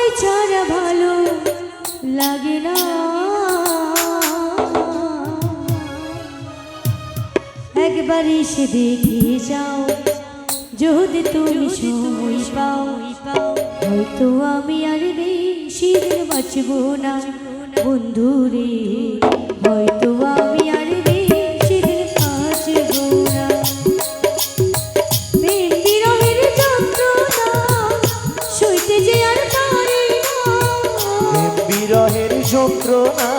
তোমায় ছাড়া ভালো লাগে না, একবার এসে দেখে যাও যদি তুমি সময় পাও, হয়তো আমি আর বেশি দিন বাঁচব না বন্ধুরে, হয়তো আমি আর বেশি দিন বাঁচব না। প্রেম বিরহের যন্ত্রণা সইতে যে আর পারি না, প্রেম বিরহের যন্ত্রণা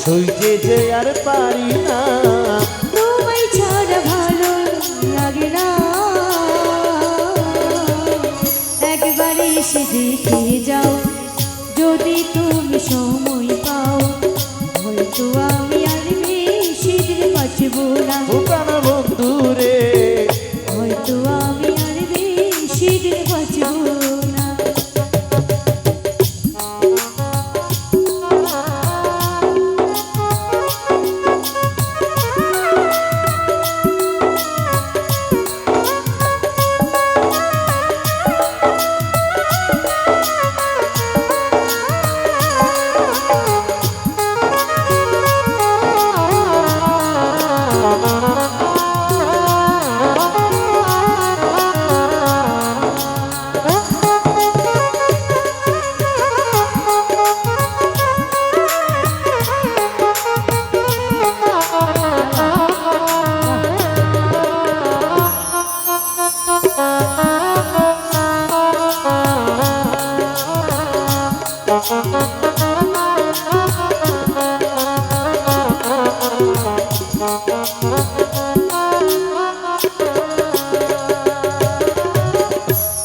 সইতে যে আর পারি না, তোমায় ছাড়া ভালো লাগে না, একবার এসে দেখে যাও যদি তুমি সময় পাও, হয়তো আমি আর বেশি দিন বাঁচব না, ও প্রাণ বন্ধুরে, হয়তো আমি আর বেশি দিন বাঁচব না।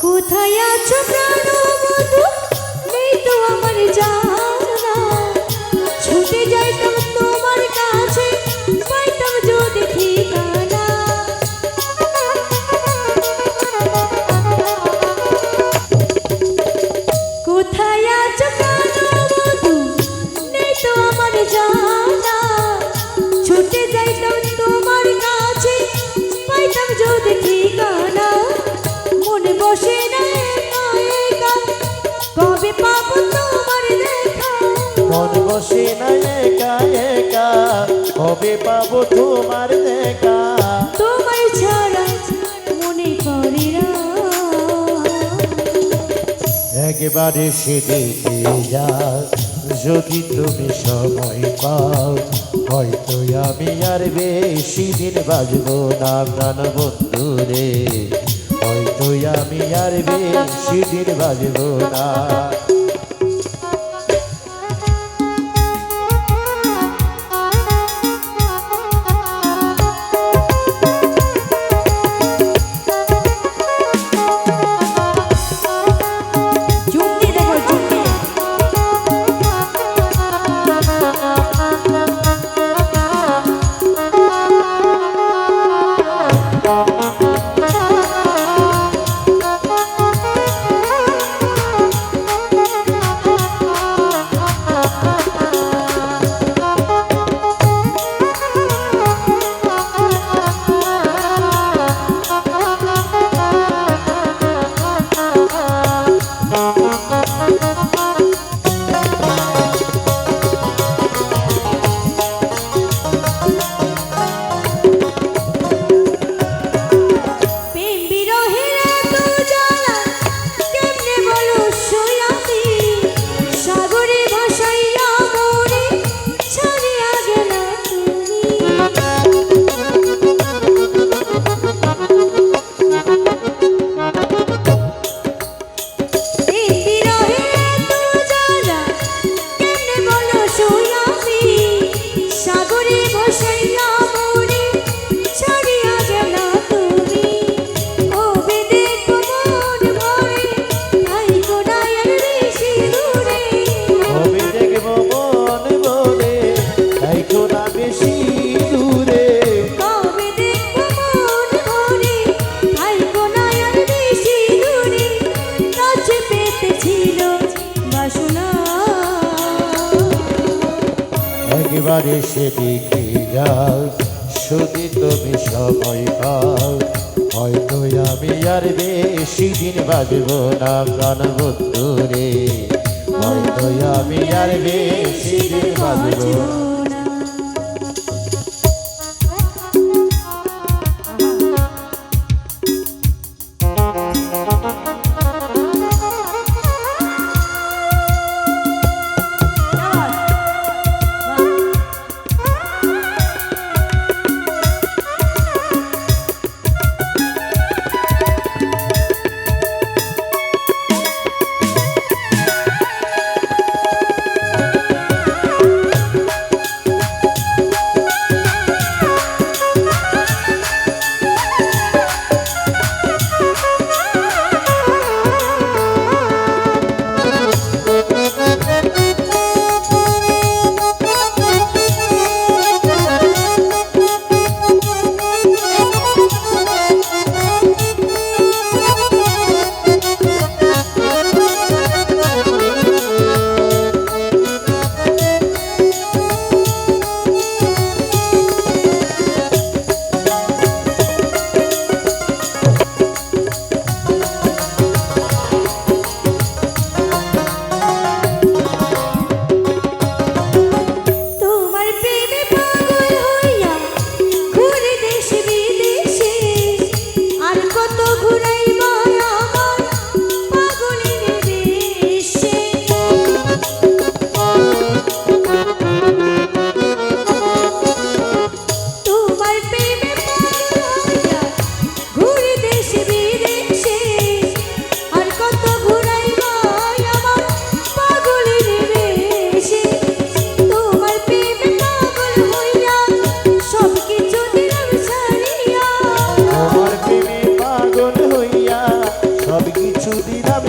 কোথায় আছো প্রাণবন্ধু, নেই তো আমার জানা, ছুটে যাইতাম তোমার কাছে, পাইতাম যদি ঠিকানা। কোথায় আছো প্রাণবন্ধু, নেই তো আমার জানা, ছুটে যাইতাম তোমার কাছে, পাইতাম যদি ঠিকানা। মনে বসে না একা একা, কবে পাবো তোমার দেখা, মন বসে না একা একা, কবে পাবো তোমার দেখা, তোমায় ছাড়া মনে পড়ে না, একবার এসে দেখে যাও যদি তুমি সময় পাও, হয়তো আমি আর বেশি দিন বাঁচব না প্রাণ বন্ধুরে, হয়তো আমি আর বেশি দিন বাঁচব না। জুমকে দেখো জুমকে, প্রেম বিরহের এত জ্বালা কেমনে বলো সই আমি, সাগরে ভাসাইয়া মরে ছাড়িয়া গেলা তুমি। প্রেম বিরহের এত জ্বালা কেমনে বলো সই আমি, সাগরে ভাসাইয়া মরে ছাড়িয়া গেলা তুমি। কবে দেখো মন ভরে, আইকো না আর বেশি দূরে, কবে দেখবো মন বলে তাইতো না বেশি দূরে, কবে দেখো মন ভরে, আইকো না আর বেশি দূরে, কাছে পেতে ছিল বাসনা, একবার এসে দেখে যাও যদি তুমি সময় পাও, হয়তো আমি আর বেশি দিন বাজব না প্রাণ বন্ধু রে, হয়তো আমি আর বেশি দিন বাজব না। তোমার প্রেমে পাগল হইয়া ঘুরে দেশ বিদেশে, আর কত ঘুরাইব আমার পাগলের দেশে। তোমার প্রেমে পাগল হইয়া ঘুরে দেশ বিদেশে, আর কত ঘুরাইব আমার পাগলের দেশে। তোমার প্রেমে পাগল হইয়া সব কিছু দিলাম ছাড়িয়া, তোমার প্রেমে পাগল হইয়া সব কিছু দিলাম